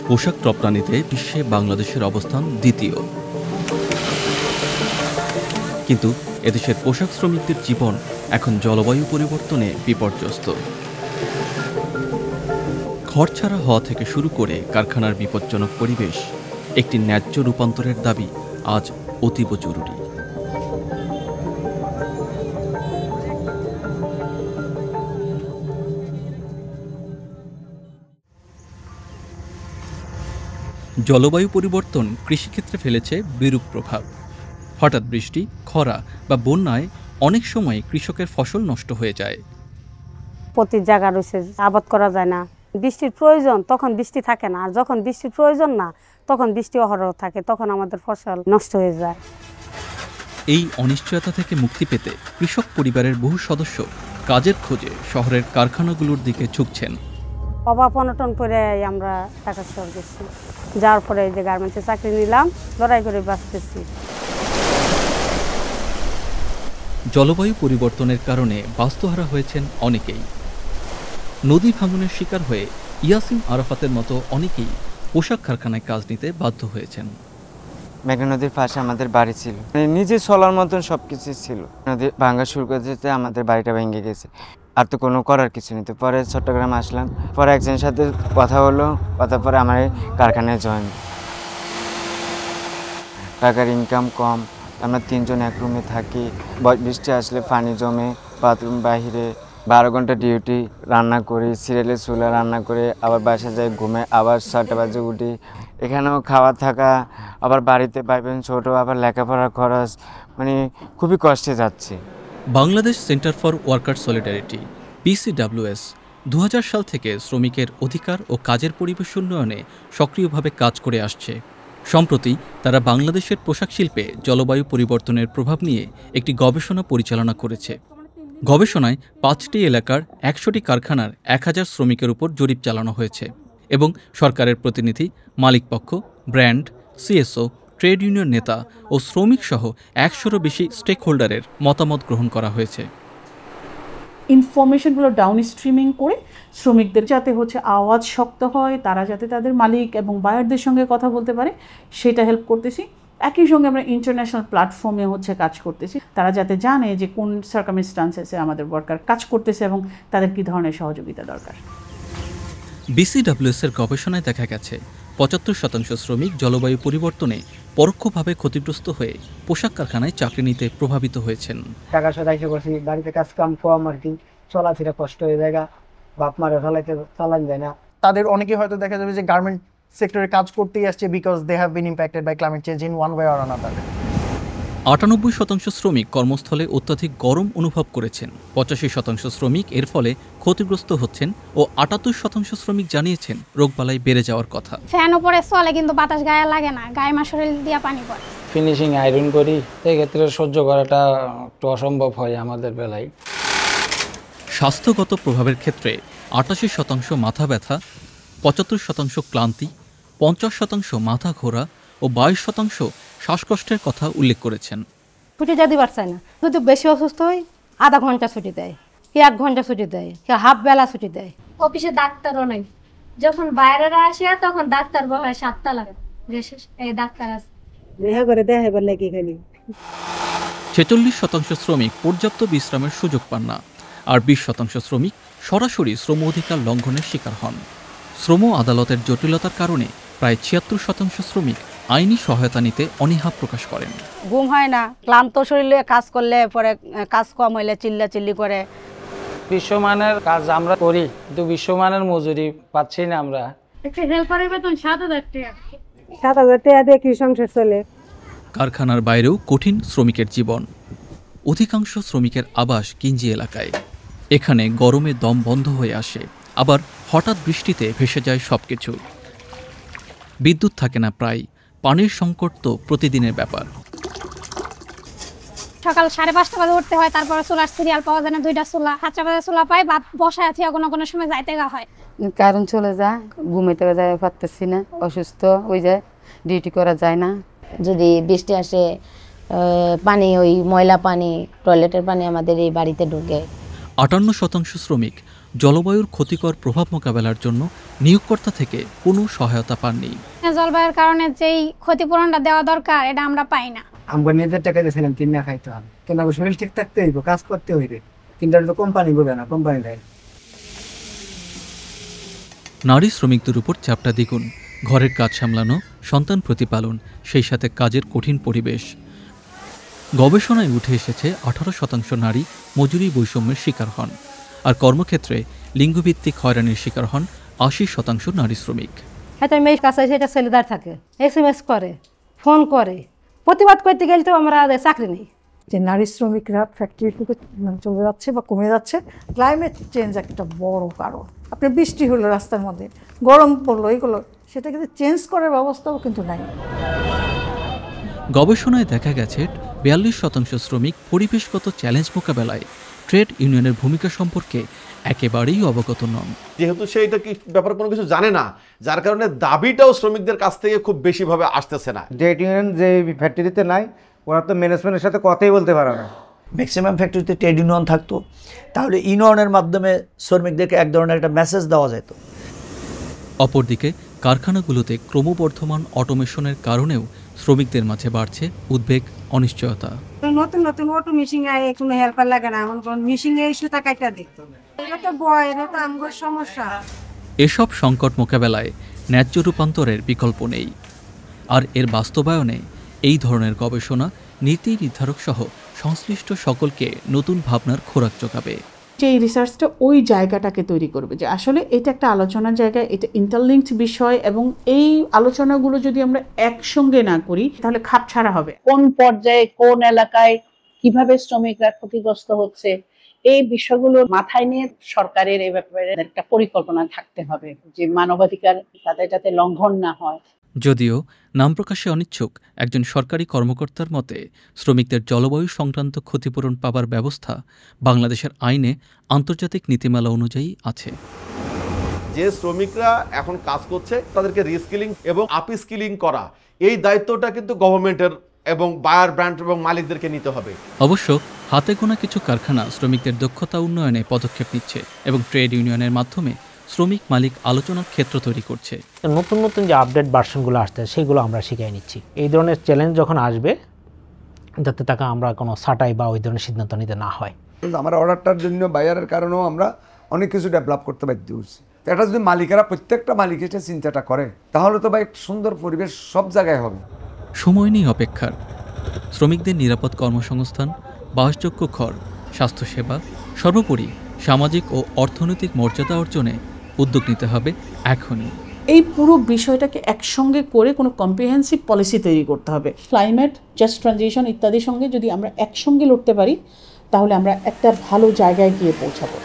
পোশাক রপ্তানিতে বিশ্বে বাংলাদেশের অবস্থান দ্বিতীয়। কিন্তু এদেশের পোশাক শ্রমিকদের জীবন এখন জলবায়ু পরিবর্তনে বিপর্যস্ত। ঘরছাড়া হওয়া থেকে শুরু করে কারখানার বিপজ্জনক পরিবেশ, একটি ন্যায্য রূপান্তরের দাবি আজ অতীব জরুরি। জলবায়ু পরিবর্তন কৃষিক্ষেত্রে ফেলেছে বিরূপ প্রভাব। হঠাৎ বৃষ্টি, খরা বা বন্যায় অনেক সময় কৃষকের ফসল নষ্ট হয়ে যায়। প্রতি জায়গা রয়েছে, আবাদ করা যায় না। বৃষ্টির প্রয়োজন তখন বৃষ্টি থাকে না, আর যখন বৃষ্টির প্রয়োজন না তখন বৃষ্টি অহরহ থাকে, তখন আমাদের ফসল নষ্ট হয়ে যায়। এই অনিশ্চয়তা থেকে মুক্তি পেতে কৃষক পরিবারের বহু সদস্য কাজের খোঁজে শহরের কারখানাগুলোর দিকে ঝুঁকছেন। অভাব অনটন করে আমরা ঢাকা শহর গেছি, যাওয়ার পরে এই যে গার্মেন্টসে চাকরি নিলাম, লড়াই করে বাঁচতেছি। জলবায়ু পরিবর্তনের কারণে বাস্তুহারা হয়েছেন অনেকেই। নদী ভাঙনের শিকার হয়ে ইয়াসিন আরাফাতের মতো অনেকেই পোশাক কারখানায় কাজ নিতে বাধ্য হয়েছেন। মেঘনা নদীর পাশে আমাদের বাড়ি ছিল, নিজে চলার মতন সবকিছু ছিল। নদী ভাঙা শুরু করতে আমাদের বাড়িটা ভেঙে গেছে, আর তো কোনো করার কিছু নেই। তো পরে চট্টগ্রাম আসলাম, পরে একজনের সাথে কথা হলো, কথা পরে আমার কারখানায় জয়েন। টাকার ইনকাম কম, আমরা 3 জন এক রুমে থাকি। বৃষ্টি আসলে পানি জমে, বাথরুম বাহিরে, 12 ঘন্টা ডিউটি, রান্না করি, সিরিয়ালের চুলা রান্না করে আবার বাসা যাই, ঘুমে আবার 7টা বাজে উঠি। এখানেও খাওয়া থাকা, আবার বাড়িতে পাইবেন ছোট, আবার লেখাপড়ার খরচ, মানে খুবই কষ্টে যাচ্ছে। Bangladesh centre for worker solidarity BCWS 2000 সাল থেকে শ্রমিকের অধিকার ও কাজের পরিবেশ উন্নয়নে সক্রিয়ভাবে কাজ করে আসছে। সম্প্রতি তারা বাংলাদেশের পোশাক শিল্পে জলবায়ু পরিবর্তনের প্রভাব নিয়ে একটি গবেষণা পরিচালনা করেছে। গবেষণায় 5টি এলাকার 100টি কারখানার 1000 শ্রমিকের উপর জরিপ চালানো হয়েছে এবং সরকারের প্রতিনিধি, মালিকপক্ষ, ব্র্যান্ড, CSO, ট্রেড ইউনিয়ন নেতা ও শ্রমিক সহ 100-এরও বেশি স্টেক হোল্ডারের মতামত গ্রহণ করা হয়েছে। ইনফরমেশনগুলো ডাউন স্ট্রিমিং করে শ্রমিকদের যাতে আওয়াজ শক্ত হয়, তারা যাতে তাদের মালিক এবং বায়ারদের সঙ্গে কথা বলতে পারে, সেটা হেল্প করতেছি। একই সঙ্গে আমরা ইন্টারন্যাশনাল প্ল্যাটফর্মে কাজ করতেছি, তারা যাতে জানে যে কোন সার্কামস্টান্সেসে আমাদের ওয়ার্কার কাজ করতেছে এবং তাদের কী ধরনের সহযোগিতা দরকার। BCWS-এর গবেষণায় দেখা গেছে 75% শ্রমিক জলবায়ু পরিবর্তনে পরোক্ষভাবে ক্ষতিগ্রস্ত হয়ে পোশাক কারখানায় চাকরি নিতে প্রভাবিত হয়েছেন। টাকা সদাইতে করছি, বাড়িতে কাজ কাম কম, আর কি চলাফেরা কষ্ট হয়ে যায়, বাপ মারে চালান যায় না। তাদের অনেকে হয়তো দেখা যাবে যে গার্মেন্ট সেক্টরে কাজ করতেই আসছে because they have been impacted by climate change in one way or another. 98% শ্রমিক কর্মস্থলে অত্যাধিক গরম অনুভব করেছেন। 85% শ্রমিক এর ফলে ক্ষতিগ্রস্ত হচ্ছেন ও 78% শ্রমিক জানিয়েছেন রোগবালাই বেড়ে যাওয়ার কথা। ফ্যান উপরে চলে কিন্তু বাতাস গায়ে লাগে না, গায়ে শরীর দিয়ে পানি পড়ে। ফিনিশিং আয়রন করি, সেক্ষেত্রে সহ্য করাটা একটু অসম্ভব হয় আমাদের বেলায়। স্বাস্থ্যগত প্রভাবের ক্ষেত্রে 88% মাথা ব্যথা, 75% ক্লান্তি, 50% মাথা ঘোরা ও 22% শ্বাসকষ্টের কথা উল্লেখ করেছেন। ছুটি যদি পারছে না, যদি বেশি অসুস্থ হয় আধা ঘন্টা ছুটি দেয়, কি 1 ঘন্টা ছুটি দেয়, কি হাফ বেলা ছুটি দেয়। অফিসে ডাক্তারও নাই, যখন বাইরেরা আসে তখন ডাক্তার বলে 7টা লাগে, এই ডাক্তার আছে দেখা করে দেখাইবার লাগে খালি। 46% শ্রমিক পর্যাপ্ত বিশ্রামের সুযোগ পান না, আর 20% শ্রমিক সরাসরি শ্রম অধিকার লঙ্ঘনের শিকার হন। শ্রম আদালতের জটিলতার কারণে প্রায় 76% শ্রমিক আইনি সহায়তা নিতে অনীহা প্রকাশ করেন। ঘুম হয় না, ক্লান্ত শরীরে কাজ করলে পরে কাজ কম হইলে চিল্লাচিল্লি করে। বিশ্বমানের কাজ আমরা করি, কিন্তু বিশ্বমানের মজুরি পাচ্ছি না আমরা। একটা হেল্পারের বেতন 7,000 টাকা। 7,000 টাকা দিয়ে কি সংসার চলে? কারখানার বাইরেও কঠিন শ্রমিকের জীবন। অধিকাংশ শ্রমিকের আবাস কিঞ্জি এলাকায়। এখানে গরমে দম বন্ধ হয়ে আসে, আবার হঠাৎ বৃষ্টিতে ভেসে যায় সবকিছু। বিদ্যুৎ থাকে না প্রায়, পানির সংকট তো প্রতিদিনের ব্যাপার। সকাল 5:30 বাজে উঠতে হয়, তারপরে চুলার সিরিয়াল পাওয়া যায় না, 2টা চুলা, 7টা বাজে চুলা পাই, ভাত বসায় আছে, কোনো সময় যাইতে গা হয়। কারণ চলে যায়, ঘুমাইতে যায় পারতেছি না, অসুস্থ হয়ে যায়, ডিউটি করা যায় না। যদি বৃষ্টি আসে, পানি, ওই ময়লা পানি, টয়লেটের পানি আমাদের এই বাড়িতে ঢুকে। 58% শ্রমিক জলবায়ুর ক্ষতিকর প্রভাব মোকাবেলার জন্য নিয়োগকর্তা থেকে কোনো সহায়তা পাননি। জলবায়ুর কারণে যেই ক্ষতিপূরণটা দেওয়া দরকার এটা আমরা পাই না। আমরা নিজের টাকা দিয়েছিলাম কিনা খাইতে হবে, কিন্তু আমার শরীর ঠিক থাকতে হইব, কাজ করতে হইবে, কিন্তু এটা তো কোম্পানি বলে না, কোম্পানি দেয়। নারী শ্রমিকদের উপর চাপটা দ্বিগুণ, ঘরের কাজ সামলানো, সন্তান প্রতিপালন, সেই সাথে কাজের কঠিন পরিবেশ। গবেষণায় উঠে এসেছে 18% নারী মজুরি বৈষম্যের শিকার হন, আর কর্মক্ষেত্রে লিঙ্গভিত্তিক হয়রানির শিকার হন 80% নারী শ্রমিক। একটা মেয়ের কাছে সেটা ছেলেদার থাকে, SMS করে, ফোন করে, প্রতিবাদ করতে গেলে তো আমরা চাকরি নেই। যে নারী শ্রমিকরা ফ্যাক্টরি থেকে চলে যাচ্ছে বা কমে যাচ্ছে, ক্লাইমেট চেঞ্জ একটা বড় কারণ। আপনি বৃষ্টি হলো রাস্তার মধ্যে, গরম পড়লো, এইগুলো সেটা কিন্তু চেঞ্জ করার ব্যবস্থাও কিন্তু নাই। গবেষণায় দেখা গেছে 42% শ্রমিক পরিবেশগত চ্যালেঞ্জ মোকাবেলায় ট্রেড ইউনিয়নের ভূমিকা সম্পর্কে একেবারেই অবগত নন। যেহেতু সে এটা কি ব্যাপারে কোনো কিছু জানে না, যার কারণে দাবিটাও শ্রমিকদের কাছ থেকে খুব বেশিভাবে আসতেছে না। ট্রেড ইউনিয়ন যে ফ্যাক্টরিতে নাই, ওরা তো ম্যানেজমেন্টের সাথে কথাই বলতে পারে না। ম্যাক্সিমাম ফ্যাক্টরিতে ট্রেড ইউনিয়ন থাকতো, তাহলে ইউনিয়নের মাধ্যমে শ্রমিকদেরকে এক ধরনের একটা মেসেজ দেওয়া যেত। অপরদিকে কারখানাগুলোতে ক্রমবর্ধমান অটোমেশনের কারণেও শ্রমিকদের মাঝে বাড়ছে উদ্বেগ, অনিশ্চয়তা। নতুন নতুন অটো মেশিন আয়, কোনো হেল্পার লাগে না, এমন কোন মেশিনে সুতা কাটা দিত, এটা তো বয়, এটা তো আমগো সমস্যা। এসব সংকট মোকাবেলায় ন্যায্য রূপান্তরের বিকল্প নেই, আর এর বাস্তবায়নে এই ধরনের গবেষণা নীতি নির্ধারক সহ সংশ্লিষ্ট সকলকে নতুন ভাবনার খোরাক যোগাবে। যে এই রিসার্চটা ওই জায়গাটাকে তৈরি করবে যে আসলে এটা একটা আলোচনার জায়গা, এটা ইন্টারলিঙ্কড বিষয়, এবং এই আলোচনাগুলো যদি আমরা একসঙ্গে না করি তাহলে খাপ ছাড়া হবে। কোন পর্যায়ে কোন এলাকায় কিভাবে শ্রমিকরা ক্ষতিগ্রস্ত হচ্ছে, এই বিষয়গুলো মাথায় নিয়ে সরকারের এই ব্যাপারে একটা পরিকল্পনা থাকতে হবে, যে মানবাধিকার তাদের যাতে লঙ্ঘন না হয়। যদিও নাম প্রকাশে অনিচ্ছুক একজন সরকারি কর্মকর্তার মতে, শ্রমিকদের জলবায়ু সংক্রান্ত ক্ষতিপূরণ পাবার ব্যবস্থা বাংলাদেশের আইনে আন্তর্জাতিক নীতিমালা অনুযায়ী আছে। যে শ্রমিকরা এখন কাজ করছে তাদেরকে রিস্কিলিং এবং আপস্কিলিং করা, এই দায়িত্বটা কিন্তু গভর্নমেন্টের এবং বায়ার ব্র্যান্ড এবং মালিকদেরকে নিতে হবে। অবশ্য হাতে গোনা কিছু কারখানা শ্রমিকদের দক্ষতা উন্নয়নে পদক্ষেপ নিচ্ছে এবং ট্রেড ইউনিয়নের মাধ্যমে শ্রমিক মালিক আলোচনার ক্ষেত্র তৈরি করছে। নতুন নতুন যে আপডেট ভার্সনগুলো আসছে সেগুলো আমরা শিখিয়ে নিচ্ছি। এই ধরনের চ্যালেঞ্জ যখন আসবে, যাতে তাকে আমরা কোনো ছাঁটাই বা ওই ধরনের সিদ্ধান্ত নিতে না হয়। আমার অর্ডারটার জন্য বায়ারের কারণেও আমরা অনেক কিছু ডেভেলপ করতে বাধ্য হচ্ছি। এটা যদি মালিকেরা, প্রত্যেকটা মালিক এটা চিন্তাটা করে, তাহলে তো ভাই সুন্দর পরিবেশ সব জায়গায় হবে। সময় নেই অপেক্ষার। শ্রমিকদের নিরাপদ কর্মসংস্থান, বাসযোগ্য ঘর, স্বাস্থ্যসেবা, সর্বোপরি সামাজিক ও অর্থনৈতিক মর্যাদা অর্জনে উদ্যোগ নিতে হবে এখনই। এই পুরো বিষয়টাকে একসঙ্গে করে কোনো কম্প্রিহেন্সিভ পলিসি তৈরি করতে হবে। ক্লাইমেট, জাস্ট ট্রানজিশন ইত্যাদির সঙ্গে যদি আমরা একসঙ্গে লড়তে পারি, তাহলে আমরা একটা ভালো জায়গায় গিয়ে পৌঁছাবো।